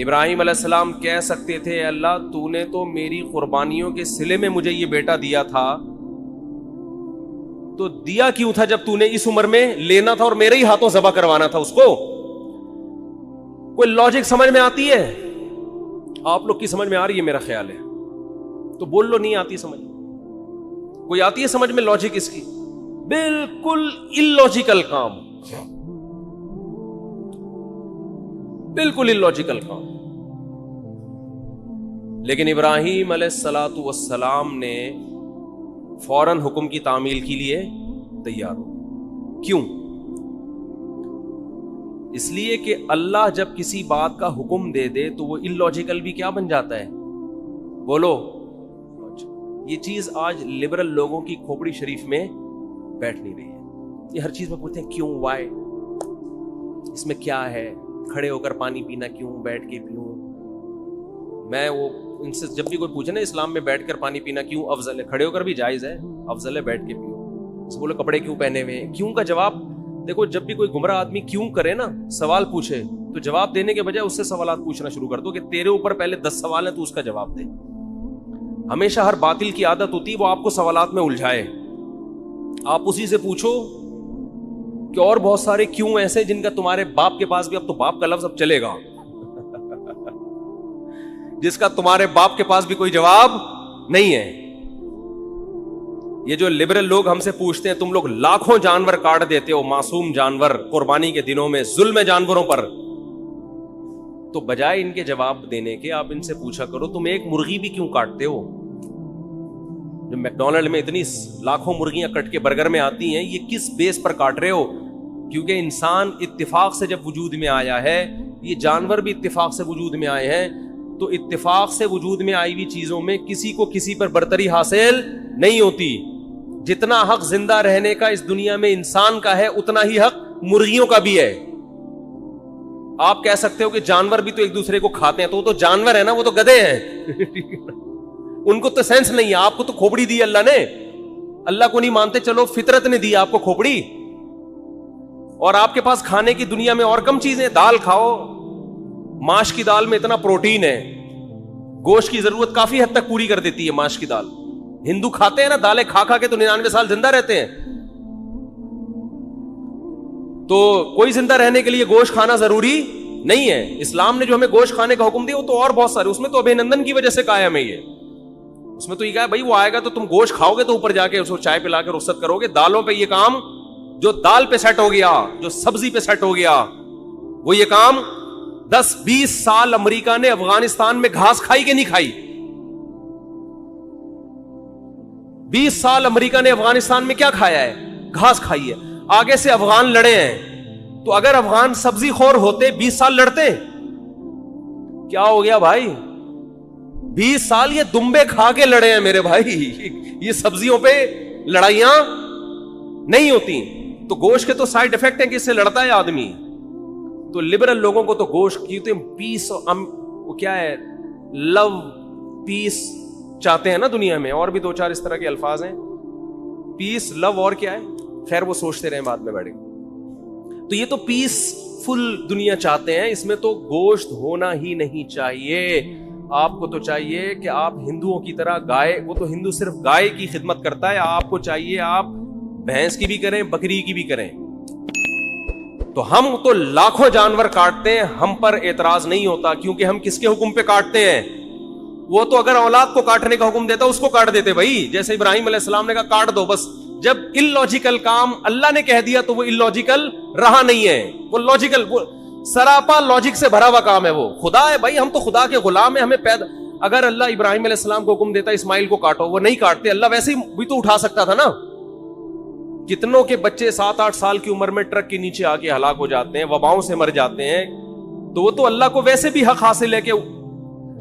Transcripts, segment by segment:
ابراہیم علیہ السلام کہہ سکتے تھے اللہ تو نے تو میری قربانیوں کے صلے میں مجھے یہ بیٹا دیا تھا، تو دیا کیوں تھا جب تو نے اس عمر میں لینا تھا اور میرے ہی ہاتھوں ذبح کروانا تھا اس کو؟ کوئی لاجک سمجھ میں آتی ہے؟ آپ لوگ کی سمجھ میں آ رہی ہے میرا خیال ہے، تو بول لو نہیں آتی سمجھ. کوئی آتی ہے سمجھ میں لاجک اس کی؟ بالکل illogical کام، بالکل illogical کام. لیکن ابراہیم علیہ الصلوۃ والسلام نے فوراً حکم کی تعمیل کے لیے تیار ہو. کیوں؟ اس لیے کہ اللہ جب کسی بات کا حکم دے دے تو وہ illogical بھی کیا بن جاتا ہے؟ بولو. یہ چیز آج لبرل لوگوں کی کھوپڑی شریف میں بیٹھ نہیں رہی ہے. یہ ہر چیز میں پوچھتے ہیں کیوں، وائی، اس میں کیا ہے، کھڑے ہو کر پانی پینا کیوں، بیٹھ کے پیوں. میں وہ ان سے جب بھی کوئی پوچھے نا اسلام میں بیٹھ کر پانی پینا کیوں افضل ہے، کھڑے ہو کر بھی جائز ہے، افضل ہے بیٹھ کے پیو. اس بولے کپڑے کیوں پہنے ہوئے ہیں، کیوں کا جواب دیکھو. جب بھی کوئی گمراہ آدمی کیوں کرے نا، سوال پوچھے، تو جواب دینے کے بجائے اس سے سوالات پوچھنا شروع کر دو کہ تیرے اوپر پہلے 10 سوال ہیں تو اس کا جواب دے. ہمیشہ ہر باطل کی عادت ہوتی ہے وہ آپ کو سوالات میں الجھائے. آپ اسی سے پوچھو کہ اور بہت سارے کیوں ایسے جن کا تمہارے باپ کے پاس بھی، اب تو باپ کا لفظ اب چلے گا، جس کا تمہارے باپ کے پاس بھی کوئی جواب نہیں ہے. یہ جو لبرل لوگ ہم سے پوچھتے ہیں تم لوگ لاکھوں جانور کاٹ دیتے ہو، معصوم جانور قربانی کے دنوں میں، ظلم ہے جانوروں پر، تو بجائے ان کے جواب دینے کے آپ ان سے پوچھا کرو تم ایک مرغی بھی کیوں کاٹتے ہو؟ جو میکڈونلڈ میں اتنی لاکھوں مرغیاں کٹ کے برگر میں آتی ہیں، یہ کس بیس پر کاٹ رہے ہو؟ کیونکہ انسان اتفاق سے جب وجود میں آیا ہے، یہ جانور بھی اتفاق سے وجود میں آئے ہیں، تو اتفاق سے وجود میں آئی ہوئی چیزوں میں کسی کو کسی پر برتری حاصل نہیں ہوتی. جتنا حق زندہ رہنے کا اس دنیا میں انسان کا ہے، اتنا ہی حق مرغیوں کا بھی ہے. آپ کہہ سکتے ہو کہ جانور بھی تو ایک دوسرے کو کھاتے ہیں، تو وہ تو جانور ہے نا، وہ تو گدھے ہیں ان کو تو سینس نہیں ہے. آپ کو تو کھوپڑی دی اللہ نے، اللہ کو نہیں مانتے، چلو فطرت نے دی آپ کو کھوپڑی، اور آپ کے پاس کھانے کی دنیا میں اور کم چیزیں. دال کھاؤ، ماش کی دال میں اتنا پروٹین ہے، گوشت کی ضرورت کافی حد تک پوری کر دیتی ہے ماش کی دال. ہندو کھاتے ہیں نا دالیں کھا کھا کے تو 99 سال زندہ رہتے ہیں. تو کوئی زندہ رہنے کے لیے گوشت کھانا ضروری نہیں ہے. اسلام نے جو ہمیں گوشت کھانے کا حکم دیا وہ تو اور بہت سارے، اس میں تو ابھینندن کی وجہ سے قائم ہے. یہ اس میں تو یہ کہا بھائی وہ آئے گا تو تم گوشت کھاؤ گے تو اوپر جا کے اس کو چائے پلا کے رخصت کرو گے. دالوں پہ یہ کام، جو دال پہ سیٹ ہو گیا، جو سبزی پہ سیٹ ہو گیا، وہ یہ کام 10-20 سال امریکہ نے افغانستان میں گھاس کھائی کہ نہیں کھائی؟ 20 سال امریکہ نے افغانستان میں کیا کھایا ہے؟ گھاس کھائی ہے. آگے سے افغان لڑے ہیں، تو اگر افغان سبزی خور ہوتے 20 سال لڑتے؟ کیا ہو گیا بھائی؟ 20 سال یہ دمبے کھا کے لڑے ہیں میرے بھائی. یہ سبزیوں پہ لڑائیاں نہیں ہوتی. تو گوشت کے تو سائیڈ افیکٹ ہیں کہ اس سے لڑتا ہے آدمی. تو لبرل لوگوں کو تو گوشت کی پیس، وہ کیا ہے، لو پیس چاہتے ہیں نا دنیا میں. اور بھی 2-4 اس طرح کے الفاظ ہیں، پیس، لو، اور کیا ہے، خیر وہ سوچتے رہے بعد میں بیٹھے. تو یہ تو پیس فل دنیا چاہتے ہیں، اس میں تو گوشت ہونا ہی نہیں چاہیے. آپ کو تو چاہیے کہ آپ ہندوؤں کی طرح گائے، وہ تو ہندو صرف گائے کی خدمت کرتا ہے، آپ کو چاہیے آپ بھینس کی بھی کریں، بکری کی بھی کریں. تو ہم تو لاکھوں جانور کاٹتے ہیں، ہم پر اعتراض نہیں ہوتا، کیونکہ ہم کس کے حکم پہ کاٹتے ہیں؟ وہ تو اگر اولاد کو کاٹنے کا حکم دیتا اس کو کاٹ دیتے بھائی. جیسے ابراہیم علیہ السلام نے کہا کاٹ دو بس. جب illogical کام اللہ نے کہہ دیا تو وہ illogical رہا نہیں ہے، وہ لاجیکل، وہ سراپا لاجک سے بھرا ہوا کام ہے. وہ خدا ہے بھائی، ہم تو خدا کے غلام ہیں. ہمیں پیدا، اگر اللہ ابراہیم علیہ السلام کو حکم دیتا اسماعیل کو کاٹو، وہ نہیں کاٹتے. اللہ ویسے ہی بھی تو اٹھا سکتا تھا نا. کتنوں کے بچے 7-8 سال کی عمر میں ٹرک کے نیچے آ کے ہلاک ہو جاتے ہیں، وباؤں سے مر جاتے ہیں. تو وہ تو اللہ کو ویسے بھی حق حاصل ہے کہ،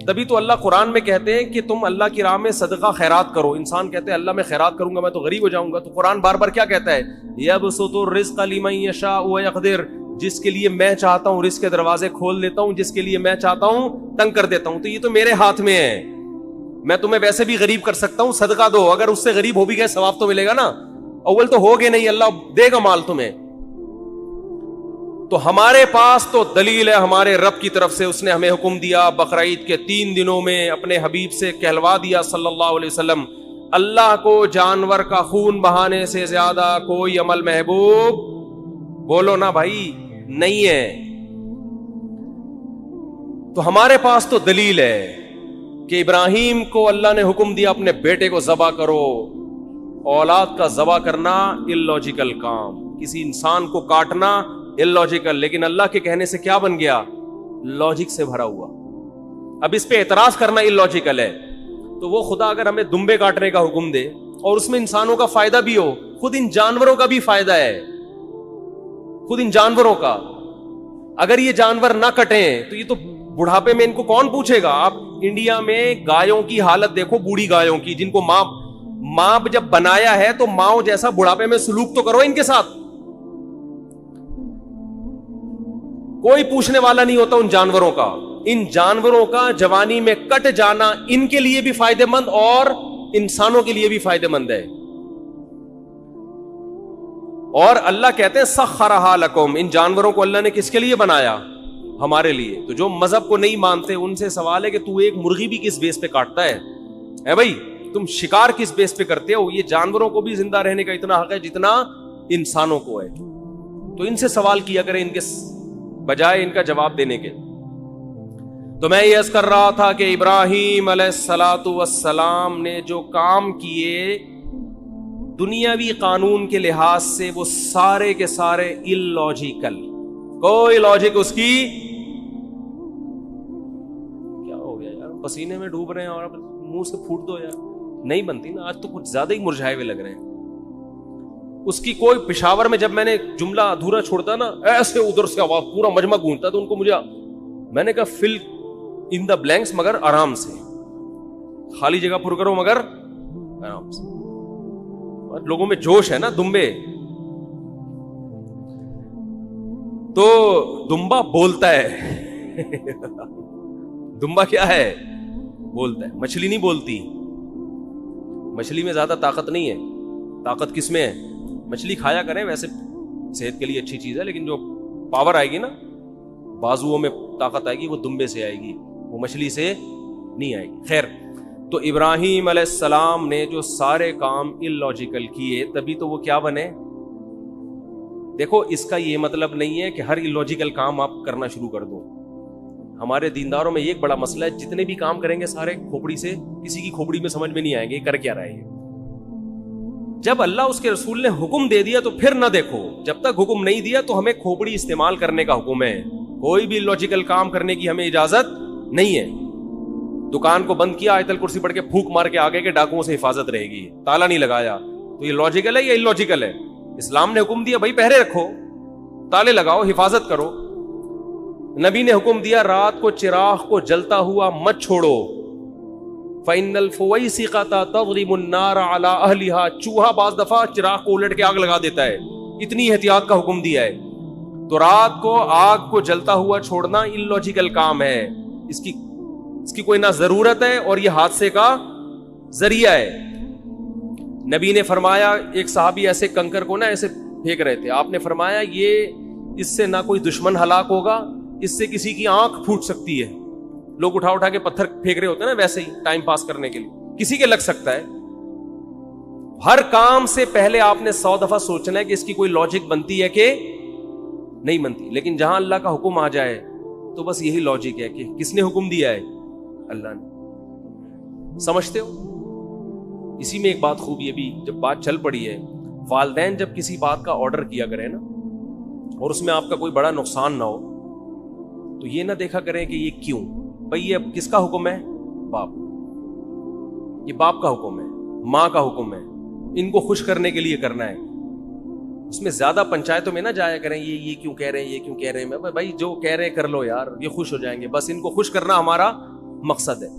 تبھی تو اللہ قرآن میں کہتے ہیں کہ تم اللہ کی راہ میں صدقہ خیرات کرو. انسان کہتے ہیں اللہ میں خیرات کروں گا میں تو غریب ہو جاؤں گا. تو قرآن بار بار کیا کہتا ہے؟ یبسط الرزق لمن یشاء ویقدر، جس کے لیے میں چاہتا ہوں رزق کے دروازے کھول دیتا ہوں، جس کے لیے میں چاہتا ہوں تنگ کر دیتا ہوں. تو یہ تو میرے ہاتھ میں ہے. میں تمہیں ویسے بھی غریب کر سکتا ہوں، صدقہ دو. اگر اس سے غریب ہو بھی گئے ثواب تو ملے گا نا. اول تو ہوگے نہیں، اللہ دے گا مال تمہیں. تو ہمارے پاس تو دلیل ہے ہمارے رب کی طرف سے. اس نے ہمیں حکم دیا بقرعید کے 3 دنوں میں اپنے حبیب سے کہلوا دیا صلی اللہ علیہ وسلم, اللہ کو جانور کا خون بہانے سے زیادہ کوئی عمل محبوب, بولو نا بھائی, نہیں ہے. تو ہمارے پاس تو دلیل ہے کہ ابراہیم کو اللہ نے حکم دیا اپنے بیٹے کو ذبح کرو. اولاد کا ذبح کرنا اللاجیکل کام, کسی انسان کو کاٹنا اللاجیکل, لیکن اللہ کے کہنے سے کیا بن گیا؟ لاجک سے بھرا ہوا. اب اس پہ اعتراض کرنا اللاجیکل ہے, تو وہ خدا اگر ہمیں دمبے کاٹنے کا حکم دے اور اس میں انسانوں کا فائدہ بھی ہو, خود ان جانوروں کا بھی فائدہ ہے, خود ان جانوروں کا. اگر یہ جانور نہ کٹیں تو یہ تو بڑھاپے میں ان کو کون پوچھے گا؟ آپ انڈیا میں گایوں کی حالت دیکھو, بوڑھی گایوں کی, جن کو ماں جب بنایا ہے تو ماں جیسا بڑھاپے میں سلوک تو کرو ان کے ساتھ. کوئی پوچھنے والا نہیں ہوتا ان جانوروں کا. ان جانوروں کا جوانی میں کٹ جانا ان کے لیے بھی فائدہ مند اور انسانوں کے لیے بھی فائدہ مند ہے. اور اللہ کہتے ہیں سخرھا لکم, ان جانوروں کو اللہ نے کس کے لیے بنایا؟ ہمارے لیے. تو جو مذہب کو نہیں مانتے ان سے سوال ہے کہ تو ایک مرغی بھی کس بیس پہ کاٹتا ہے؟ اے بھائی تم شکار کس بیس پہ کرتے ہو؟ یہ جانوروں کو بھی زندہ رہنے کا اتنا حق ہے جتنا انسانوں کو ہے. تو ان سے سوال کیا کریں ان کے بجائے ان کا جواب دینے کے. تو میں یہ عرض کر رہا تھا کہ ابراہیم علیہ الصلوۃ والسلام نے جو کام کیے دنیاوی قانون کے لحاظ سے وہ سارے کے سارے اللاجیکل, کوئی لاجک اس کی. کیا ہو گیا یار, پسینے میں ڈوب رہے ہیں اور منہ سے پھوٹ دو یار, نہیں بنتی نا. آج تو کچھ زیادہ ہی مرجھائے ہوئے لگ رہے ہیں. اس کی کوئی پشاور میں جب میں نے جملہ ادھورا چھوڑتا نا, ایسے ادھر سے آواز پورا مجمع گونجتا, تو ان کو میں نے کہا فل ان دا بلینکس, مگر آرام سے, خالی جگہ پر کرو مگر آرام سے. لوگوں میں جوش ہے نا, دمبے. تو دمبا بولتا ہے دمبا کیا ہے؟ بولتا ہے. مچھلی نہیں بولتی, مچھلی میں زیادہ طاقت نہیں ہے. طاقت کس میں ہے؟ مچھلی کھایا کریں, ویسے صحت کے لیے اچھی چیز ہے, لیکن جو پاور آئے گی نا, بازوؤں میں طاقت آئے گی, وہ دمبے سے آئے گی, وہ مچھلی سے نہیں آئے گی. خیر, تو ابراہیم علیہ السلام نے جو سارے کام اللاجیکل کیے, تبھی تو وہ کیا بنے. دیکھو اس کا یہ مطلب نہیں ہے کہ ہر اللاجیکل کام آپ کرنا شروع کر دو. ہمارے دینداروں میں یہ ایک بڑا مسئلہ ہے, جتنے بھی کام کریں گے سارے کھوپڑی سے, کسی کی کھوپڑی میں سمجھ میں نہیں آئیں گے کر کیا رہے ہیں. جب اللہ اس کے رسول نے حکم دے دیا تو پھر نہ دیکھو, جب تک حکم نہیں دیا تو ہمیں کھوپڑی استعمال کرنے کا حکم ہے. کوئی بھی اللاجیکل کام کرنے کی ہمیں اجازت نہیں ہے. دکان کو بند کیا, آیت الکرسی پڑھ کے پھونک مار کے آگے کے ڈاکوؤں سے حفاظت رہے گی, تالا نہیں لگایا, تو یہ لاجیکل ہے یا اللاجیکل ہے؟ اسلام نے حکم دیا بھائی پہرے رکھو, تالے لگاؤ, حفاظت کرو. نبی نے حکم دیا رات کو چراغ کو جلتا ہوا مت چھوڑو, فَإِنَّ الْفُوَيْسِقَةَ تَضْرِبُ النَّارَ عَلَىٰ أَهْلِهَا. چوہا بعض دفعہ چراغ کو الٹ کے آگ لگا دیتا ہے, اتنی احتیاط کا حکم دیا ہے. تو رات کو آگ کو جلتا ہوا چھوڑنا اللاجیکل کام ہے, اس کی کوئی نہ ضرورت ہے اور یہ حادثے کا ذریعہ ہے. نبی نے فرمایا, ایک صحابی ایسے کنکر کو نا ایسے پھینک رہے تھے, آپ نے فرمایا یہ اس سے نہ کوئی دشمن ہلاک ہوگا, اس سے کسی کی آنکھ پھوٹ سکتی ہے. لوگ اٹھا کے پتھر پھینک رہے ہوتے ہیں نا ویسے ہی ٹائم پاس کرنے کے لیے, کسی کے لگ سکتا ہے. ہر کام سے پہلے آپ نے 100 دفعہ سوچنا ہے کہ اس کی کوئی لاجک بنتی ہے کہ نہیں بنتی. لیکن جہاں اللہ کا حکم آ جائے تو بس یہی لاجک ہے کہ کس نے حکم دیا ہے؟ اللہ نے. سمجھتے ہو؟ اسی میں ایک بات خوب یہ بھی جب بات چل پڑی ہے, والدین جب کسی بات کا آرڈر کیا کریں نا اور اس میں آپ کا کوئی بڑا نقصان نہ ہو, تو یہ نہ دیکھا کریں کہ یہ کیوں. بھئی یہ کس کا حکم ہے؟ باپ. یہ باپ کا حکم ہے, ماں کا حکم ہے, ان کو خوش کرنے کے لیے کرنا ہے. اس میں زیادہ پنچایتوں میں نہ جایا کریں یہ کیوں کہہ رہے ہیں, یہ کیوں کہہ رہے ہیں. بھائی جو کہہ رہے ہیں کر لو یار, یہ خوش ہو جائیں گے, بس ان کو خوش کرنا ہمارا مقصد ہے.